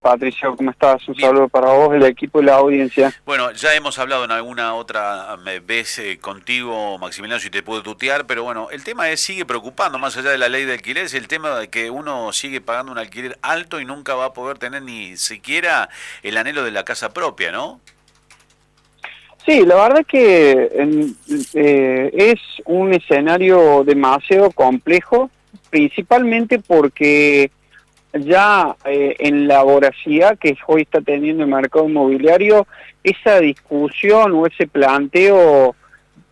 Patricio, ¿cómo estás? Un Bien, saludo para vos, el equipo y la audiencia. bueno, ya hemos hablado en alguna otra vez contigo, Maximiliano, si te puedo tutear, pero bueno, el tema sigue preocupando, más allá de la ley de alquiler, es el tema de que uno sigue pagando un alquiler alto y nunca va a poder tener ni siquiera el anhelo de la casa propia, ¿no? Sí, la verdad que es un escenario demasiado complejo, principalmente porque ya en la voracidad que hoy está teniendo el mercado inmobiliario, esa discusión o ese planteo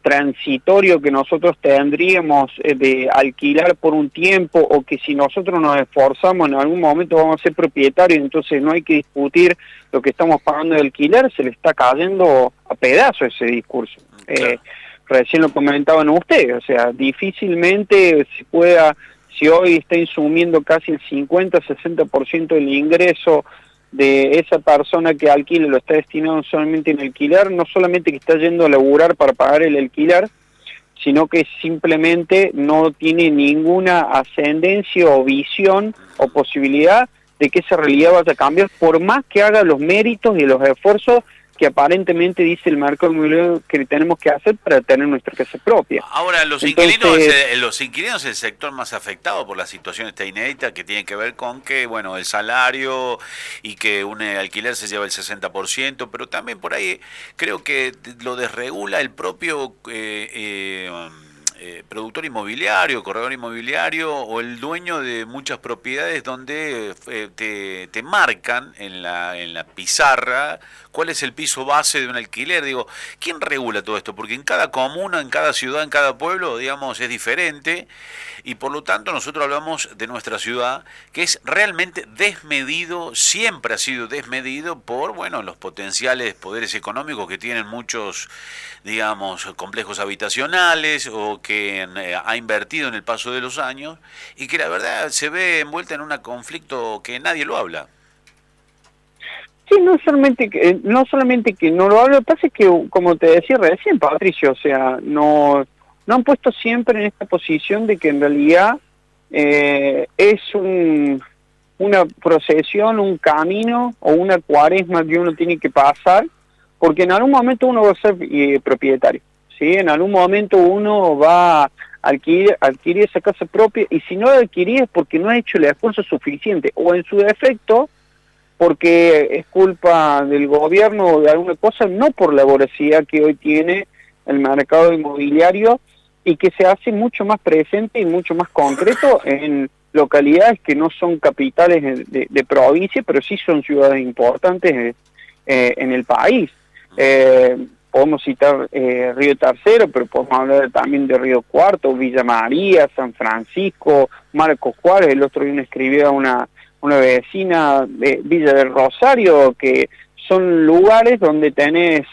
transitorio que nosotros tendríamos de alquilar por un tiempo, o que si nosotros nos esforzamos en algún momento vamos a ser propietarios, entonces no hay que discutir lo que estamos pagando de alquiler, se le está cayendo a pedazos ese discurso. Claro. Recién lo comentaban ustedes, o sea, difícilmente se pueda, si hoy está insumiendo casi el 50-60% del ingreso de esa persona que alquila, lo está destinado solamente en alquiler, no solamente que está yendo a laburar para pagar el alquiler, sino que simplemente no tiene ninguna ascendencia o visión o posibilidad de que esa realidad vaya a cambiar, por más que haga los méritos y los esfuerzos que aparentemente dice el mercado inmobiliario que tenemos que hacer para tener nuestra casa propia. Ahora, Entonces, los inquilinos es el sector más afectado por la situación esta inédita que tiene que ver con que, bueno, el salario y que un alquiler se lleva el 60%, pero también por ahí creo que lo desregula el propio productor inmobiliario, corredor inmobiliario o el dueño de muchas propiedades donde te marcan en la pizarra cuál es el piso base de un alquiler. Digo, ¿quién regula todo esto? Porque en cada comuna, en cada ciudad, en cada pueblo, digamos, es diferente y por lo tanto nosotros hablamos de nuestra ciudad que es realmente desmedido, siempre ha sido desmedido por, bueno, los potenciales poderes económicos que tienen muchos, digamos, complejos habitacionales o que ha invertido en el paso de los años y que la verdad se ve envuelta en un conflicto que nadie lo habla. sí, no solamente que no lo hablo, lo que pasa es que, como te decía recién, Patricio, o sea, no han puesto siempre en esta posición de que en realidad es una procesión, un camino o una cuaresma que uno tiene que pasar, porque en algún momento uno va a ser propietario, ¿sí? En algún momento uno va a adquirir esa casa propia, y si no la adquirí es porque no ha hecho el esfuerzo suficiente, o en su defecto, porque es culpa del gobierno o de alguna cosa, no por la voracidad que hoy tiene el mercado inmobiliario y que se hace mucho más presente y mucho más concreto en localidades que no son capitales de provincia, pero sí son ciudades importantes en el país. Podemos citar Río Tercero, pero podemos hablar también de Río Cuarto, Villa María, San Francisco, Marcos Juárez. El otro día me escribía una vecina de Villa del Rosario, que son lugares donde tenés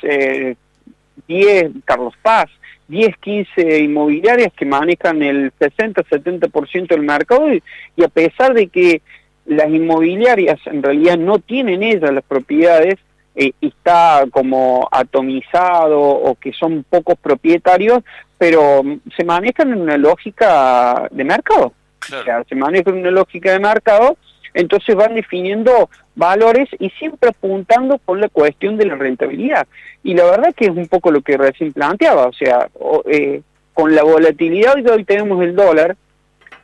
10, Carlos Paz, 10, 15 inmobiliarias que manejan el 60-70% del mercado, y a pesar de que las inmobiliarias en realidad no tienen ellas las propiedades, y está como atomizado o que son pocos propietarios, pero se manejan en una lógica de mercado. O Claro. sea, se manejan en una lógica de mercado, entonces van definiendo valores y siempre apuntando por la cuestión de la rentabilidad. Y la verdad que es un poco lo que recién planteaba, o sea, con la volatilidad que hoy tenemos del dólar,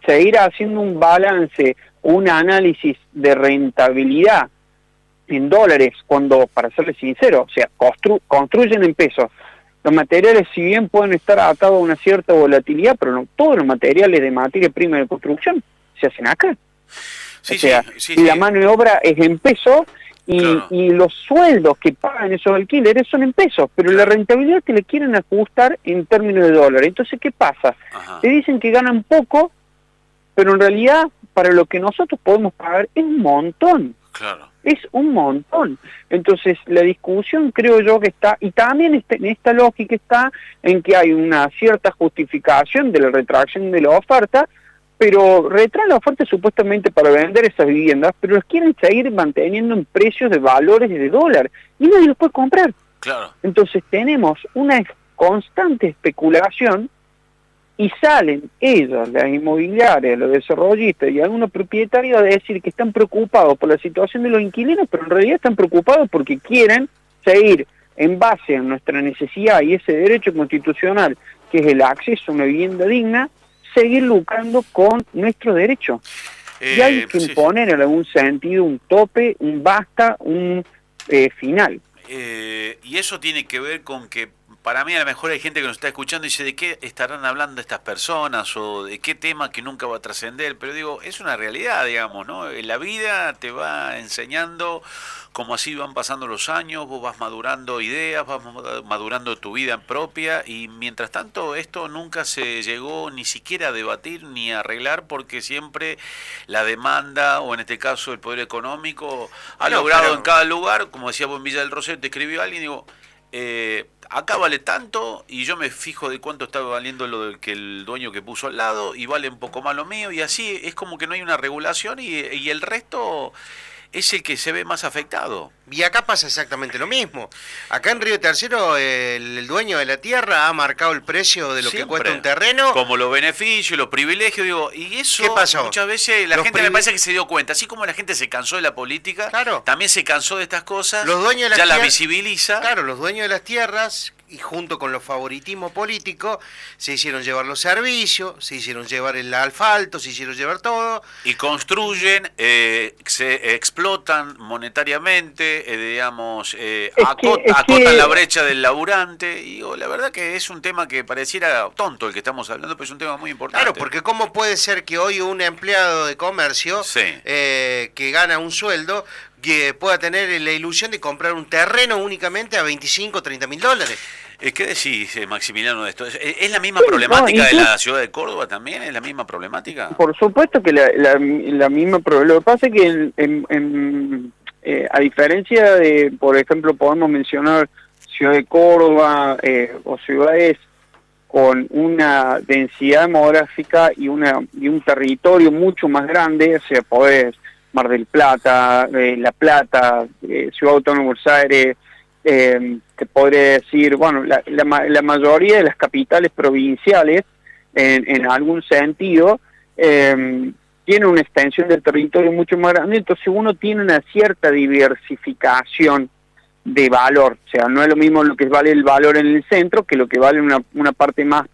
seguir haciendo un balance, un análisis de rentabilidad en dólares, cuando, para serles sincero, o sea, construyen en pesos. Los materiales, si bien pueden estar atados a una cierta volatilidad, pero no todos los materiales de materia prima de construcción se hacen acá. O Sí, sí, sea, sí, y la sí, mano de obra es en pesos, claro, y los sueldos que pagan esos alquileres son en pesos, pero la claro, rentabilidad que le quieren ajustar en términos de dólares. Entonces, ¿qué pasa? ajá, Le dicen que ganan poco, pero en realidad para lo que nosotros podemos pagar es un montón. claro, Es un montón. Entonces, la discusión creo yo que está, y también en esta lógica está en que hay una cierta justificación de la retracción de la oferta, pero retraen la oferta supuestamente para vender esas viviendas, pero los quieren seguir manteniendo en precios de valores de dólar, y nadie los puede comprar. claro. Entonces tenemos una constante especulación y salen ellos, las inmobiliarias, los desarrollistas y algunos propietarios a decir que están preocupados por la situación de los inquilinos, pero en realidad están preocupados porque quieren seguir en base a nuestra necesidad y ese derecho constitucional, que es el acceso a una vivienda digna, seguir lucrando con nuestro derecho. Y hay que imponer en algún sentido un tope, un basta, un final. Y eso tiene que ver con que, para mí a lo mejor hay gente que nos está escuchando y dice, ¿de qué estarán hablando estas personas? O de qué tema que nunca va a trascender. Pero digo, es una realidad, digamos, ¿no? La vida te va enseñando, como así van pasando los años, vos vas madurando ideas, vas madurando tu vida propia, y mientras tanto esto nunca se llegó ni siquiera a debatir ni a arreglar, porque siempre la demanda, o en este caso el poder económico, ha logrado en cada lugar, como decía vos en Villa del Rosario, te escribió alguien y digo, acá vale tanto, y yo me fijo de cuánto está valiendo lo del que el dueño que puso al lado, y vale un poco más lo mío, y así es como que no hay una regulación, y el resto es el que se ve más afectado. Y acá pasa exactamente lo mismo. Acá en Río Tercero el dueño de la tierra ha marcado el precio de lo que cuesta un terreno. Como los beneficios, los privilegios, digo, y eso ¿qué pasó? Muchas veces la gente me parece que se dio cuenta, así como la gente se cansó de la política, claro, también se cansó de estas cosas, los dueños de ya la visibiliza. Claro, los dueños de las tierras, y junto con los favoritismos políticos, se hicieron llevar los servicios, se hicieron llevar el asfalto, se hicieron llevar todo. Y construyen, se explotan monetariamente, digamos, acotan la brecha del laburante. Y la verdad que es un tema que pareciera tonto el que estamos hablando, pero es un tema muy importante. Claro, porque ¿cómo puede ser que hoy un empleado de comercio que gana un sueldo que pueda tener la ilusión de comprar un terreno únicamente a 25, 30 mil dólares? ¿Qué decís, Maximiliano, de esto? ¿Es la misma problemática de la ciudad de Córdoba también? ¿Es la misma problemática? Por supuesto que la misma problemática. Lo que pasa es que a diferencia de, por ejemplo, podemos mencionar ciudad de Córdoba o ciudades con una densidad demográfica y un territorio mucho más grande, o sea, podés Mar del Plata, La Plata, Ciudad Autónoma de Buenos Aires, te podría decir, bueno, la mayoría de las capitales provinciales, en algún sentido, tiene una extensión del territorio mucho más grande, entonces uno tiene una cierta diversificación de valor, o sea, no es lo mismo lo que vale el valor en el centro que lo que vale en una parte más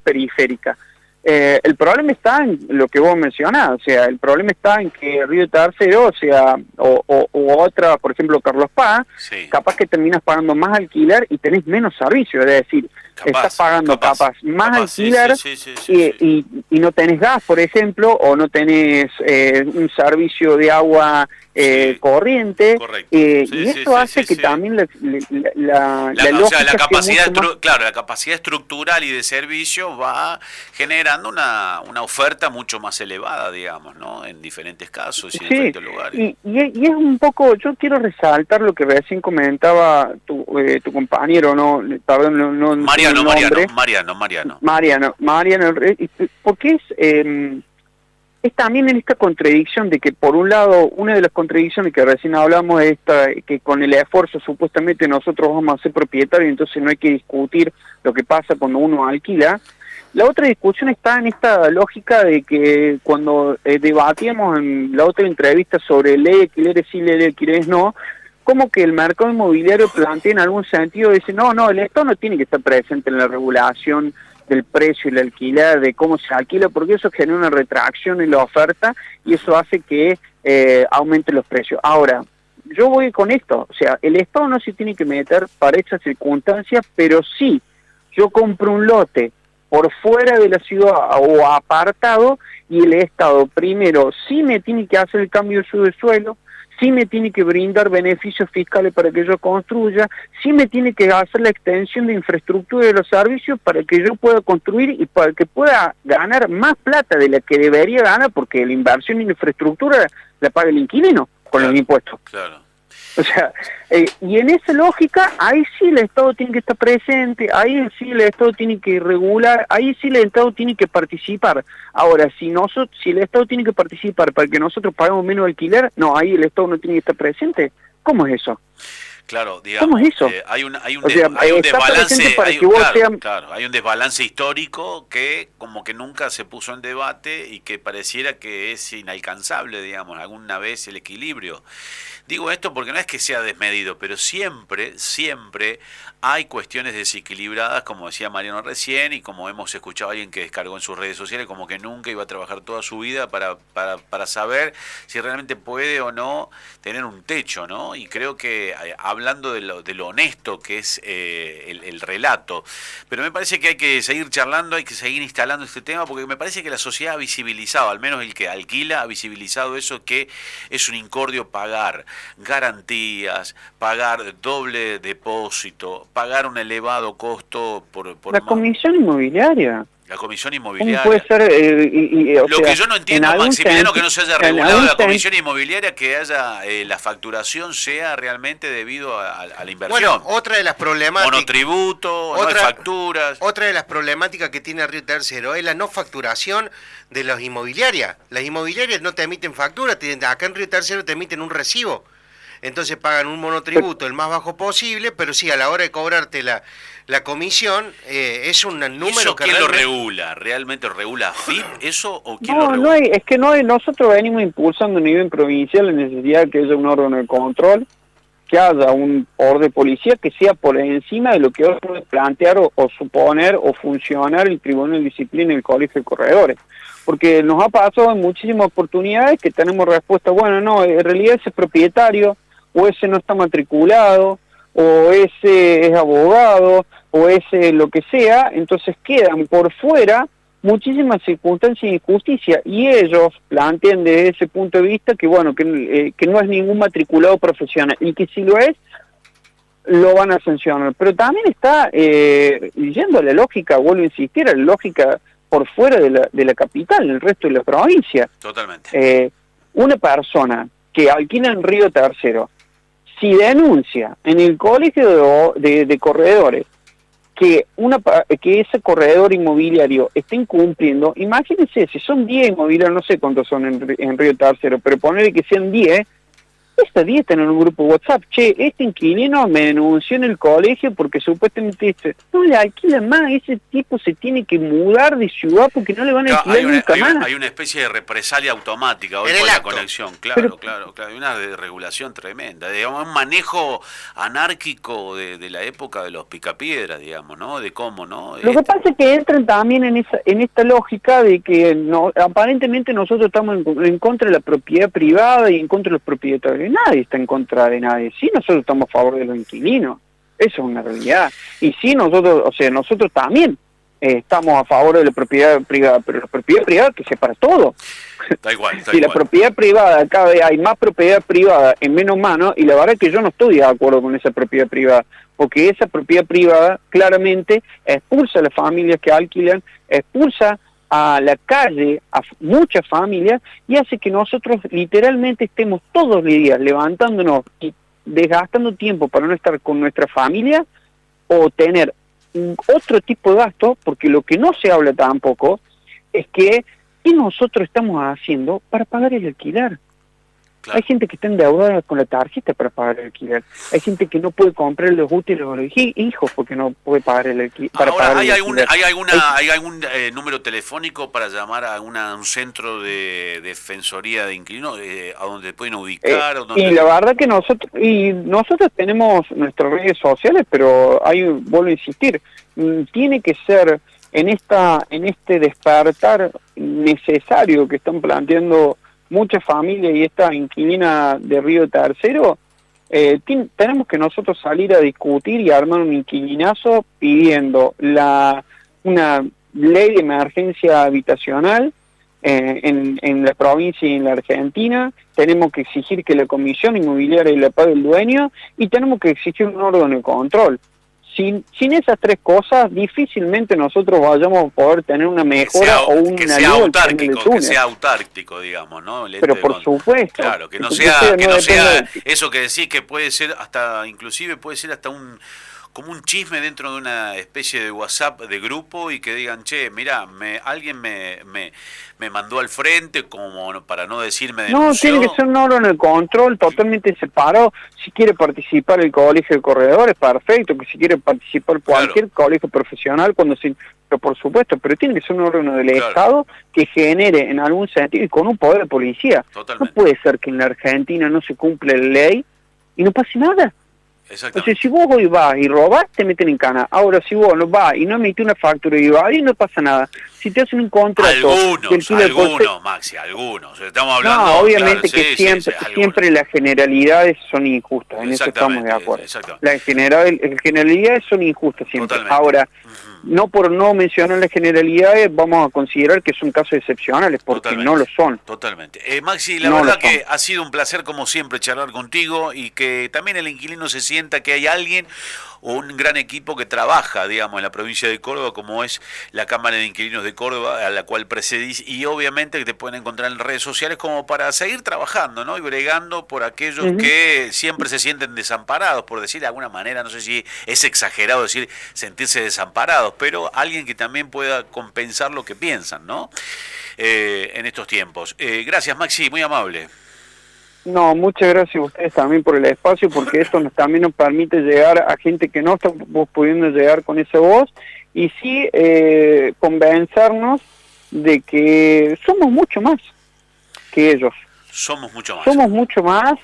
periférica. El problema está en lo que vos mencionás, o sea, el problema está en que Río Tercero, o sea, o otra, por ejemplo, Carlos Paz, capaz que terminas pagando más alquiler y tenés menos servicio, es decir, estás pagando capaz más alquiler y no tenés gas, por ejemplo, o no tenés un servicio de agua corriente, y eso hace que también la capacidad, la capacidad estructural y de servicio va generando una oferta mucho más elevada, digamos, ¿no? En diferentes casos y en diferentes lugares. Y es un poco, yo quiero resaltar lo que recién comentaba tu compañero, perdón, Mariano, porque es también en esta contradicción de que, por un lado, una de las contradicciones que recién hablamos es esta, que con el esfuerzo supuestamente nosotros vamos a ser propietarios, entonces no hay que discutir lo que pasa cuando uno alquila. La otra discusión está en esta lógica de que cuando debatíamos en la otra entrevista sobre ley de alquileres sí, ley de alquileres no, como que el mercado inmobiliario plantea en algún sentido, dice, no, el Estado no tiene que estar presente en la regulación del precio y el alquiler, de cómo se alquila, porque eso genera una retracción en la oferta y eso hace que aumente los precios. Ahora, yo voy con esto, o sea, el Estado no se tiene que meter para esas circunstancias, pero sí, yo compro un lote por fuera de la ciudad o apartado y el Estado primero sí me tiene que hacer el cambio de uso de suelo, sí me tiene que brindar beneficios fiscales para que yo construya, sí me tiene que hacer la extensión de infraestructura de los servicios para que yo pueda construir y para que pueda ganar más plata de la que debería ganar, porque la inversión en infraestructura la paga el inquilino con los impuestos. Claro. O sea, y en esa lógica, ahí sí el Estado tiene que estar presente, ahí sí el Estado tiene que regular, ahí sí el Estado tiene que participar. Ahora, si el Estado tiene que participar para que nosotros paguemos menos alquiler, no, ahí el Estado no tiene que estar presente. ¿Cómo es eso? Claro, digamos, ¿Cómo es eso? hay un O sea, desbalance, claro, claro, hay un desbalance histórico que como que nunca se puso en debate y que pareciera que es inalcanzable, digamos, alguna vez el equilibrio. Digo esto porque no es que sea desmedido, pero siempre, siempre hay cuestiones desequilibradas, como decía Mariano recién, y como hemos escuchado a alguien que descargó en sus redes sociales, como que nunca iba a trabajar toda su vida para saber si realmente puede o no tener un techo, ¿no? Y creo que hablando de lo honesto que es el relato, pero me parece que hay que seguir charlando, hay que seguir instalando este tema, porque me parece que la sociedad ha visibilizado, al menos el que alquila, ha visibilizado eso, que es un incordio pagar garantías, pagar doble depósito, pagar un elevado costo por la comisión inmobiliaria. la comisión ¿Cómo inmobiliaria. puede ser? Lo que yo no entiendo, Maximiliano, que no se haya regulado la comisión sentido, inmobiliaria, que haya la facturación sea realmente debido a la inversión. Bueno, otra de las problemáticas. Monotributo, no hay facturas. Otra de las problemáticas que tiene Río Tercero es la no facturación de las inmobiliarias. Las inmobiliarias no te emiten factura, acá en Río Tercero te emiten un recibo. Entonces pagan un monotributo el más bajo posible, pero sí, a la hora de cobrarte la comisión, es un número ¿Eso que quién lo regula? ¿Realmente lo regula AFIP eso o quién lo regula? No hay, es que no hay, nosotros venimos impulsando a nivel provincial la necesidad de que haya un órgano de control, que haya un orden de policía que sea por encima de lo que hoy puede plantear o suponer o funcionar el Tribunal de Disciplina y el Colegio de Corredores. Porque nos ha pasado en muchísimas oportunidades que tenemos respuesta, bueno, no, en realidad ese es propietario, o ese no está matriculado, o ese es abogado, o ese lo que sea, entonces quedan por fuera muchísimas circunstancias de injusticia, y ellos plantean desde ese punto de vista que bueno, que no es ningún matriculado profesional, y que si lo es, lo van a sancionar. Pero también está yendo a la lógica, vuelvo a insistir, a la lógica por fuera de la capital, en el resto de la provincia. Totalmente. Una persona que alquila en Río Tercero, si denuncia en el colegio de corredores que ese corredor inmobiliario está incumpliendo, imagínense, si son 10 inmobiliarios, no sé cuántos son en Río Tercero, pero ponerle que sean 10, estos 10 están en un grupo WhatsApp, che, este inquilino me denunció en el colegio porque supuestamente no le alquilan más, ese tipo se tiene que mudar de ciudad porque no le van a alquilar nunca más. Hay una especie de represalia automática hoy con la conexión, claro, hay una desregulación tremenda, digamos, un manejo anárquico de la época de los picapiedras, digamos, ¿no? De cómo, ¿no? Lo que pasa es que entran también en esta lógica de que aparentemente nosotros estamos en contra de la propiedad privada y en contra de los propietarios. Nadie está en contra de nadie. Sí, nosotros estamos a favor de los inquilinos. Eso es una realidad. Y sí, nosotros también estamos a favor de la propiedad privada, pero la propiedad privada que sea para todo. Da igual, si la propiedad privada, cada vez hay más propiedad privada en menos manos, y la verdad es que yo no estoy de acuerdo con esa propiedad privada, porque esa propiedad privada claramente expulsa a las familias que alquilan, expulsa a la calle a muchas familias y hace que nosotros literalmente estemos todos los días levantándonos y desgastando tiempo para no estar con nuestra familia o tener otro tipo de gasto, porque lo que no se habla tampoco es que ¿qué nosotros estamos haciendo para pagar el alquiler? Claro. Hay gente que está endeudada con la tarjeta para pagar el alquiler. Hay gente que no puede comprar los útiles a los hijos porque no puede pagar el alquiler. Ahora, ¿hay algún número telefónico para llamar a un centro de defensoría de inquilinos a donde pueden ubicar? Y la verdad que nosotros tenemos nuestras redes sociales, pero vuelvo a insistir, tiene que ser en este despertar necesario que están planteando muchas familias y esta inquilina de Río Tercero, tenemos que nosotros salir a discutir y armar un inquilinazo pidiendo una ley de emergencia habitacional en la provincia y en la Argentina. Tenemos que exigir que la comisión inmobiliaria la pague el dueño y tenemos que exigir un órgano de control. Sin esas tres cosas, difícilmente nosotros vayamos a poder tener una mejora o una que sea autárquico, digamos, ¿no? Pero por supuesto. Claro, que no sea eso que decís que puede ser hasta, inclusive puede ser hasta como un chisme dentro de una especie de WhatsApp de grupo y que digan, che, mirá, alguien me mandó al frente, como para no decir me No, denunció. tiene que ser un órgano de control totalmente separado. Si quiere participar el colegio de corredores, perfecto, que si quiere participar cualquier colegio profesional, pero por supuesto, pero tiene que ser un órgano del Estado que genere en algún sentido y con un poder de policía. Totalmente. No puede ser que en la Argentina no se cumple la ley y no pase nada. O sea, si vos hoy vas y robás, te meten en cana. Ahora, si vos no vas y no emitís una factura y vas y no pasa nada. Si te hacen un contrato... Algunos, Maxi, algunos. Estamos hablando... No, obviamente que siempre las generalidades son injustas, en eso estamos de acuerdo. Las generalidades son injustas siempre. Totalmente. Ahora, no por no mencionar las generalidades vamos a considerar que son casos excepcionales, porque no lo son. Totalmente. Maxi, la verdad que ha sido un placer como siempre charlar contigo y que también el inquilino se sienta que hay alguien o un gran equipo que trabaja, digamos, en la provincia de Córdoba, como es la Cámara de Inquilinos de Córdoba, a la cual precedís, y obviamente que te pueden encontrar en redes sociales como para seguir trabajando, ¿no? Y bregando por aquellos que siempre se sienten desamparados, por decir de alguna manera, no sé si es exagerado decir sentirse desamparados, pero alguien que también pueda compensar lo que piensan, ¿no? En estos tiempos. Gracias, Maxi, muy amable. No, muchas gracias a ustedes también por el espacio, porque esto también nos permite llegar a gente que no está pudiendo llegar con esa voz, y sí convencernos de que somos mucho más que ellos. Somos mucho más. Somos mucho más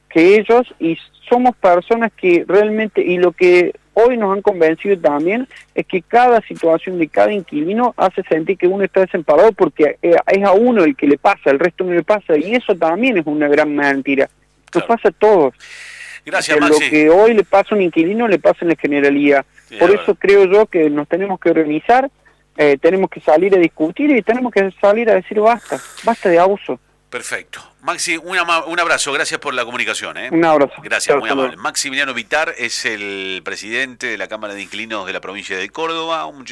que ellos y somos personas que realmente, y lo que hoy nos han convencido también, es que cada situación de cada inquilino hace sentir que uno está desamparado porque es a uno el que le pasa, el resto no le pasa, y eso también es una gran mentira. Nos pasa a todos. Gracias, Maxi. Lo que hoy le pasa a un inquilino le pasa en la generalidad. Por eso creo yo que nos tenemos que organizar, tenemos que salir a discutir y tenemos que salir a decir basta de abuso. Perfecto. Maxi, un abrazo, gracias por la comunicación. Un abrazo. Gracias, muy amable. Maximiliano Vitar es el presidente de la Cámara de Inquilinos de la provincia de Córdoba, un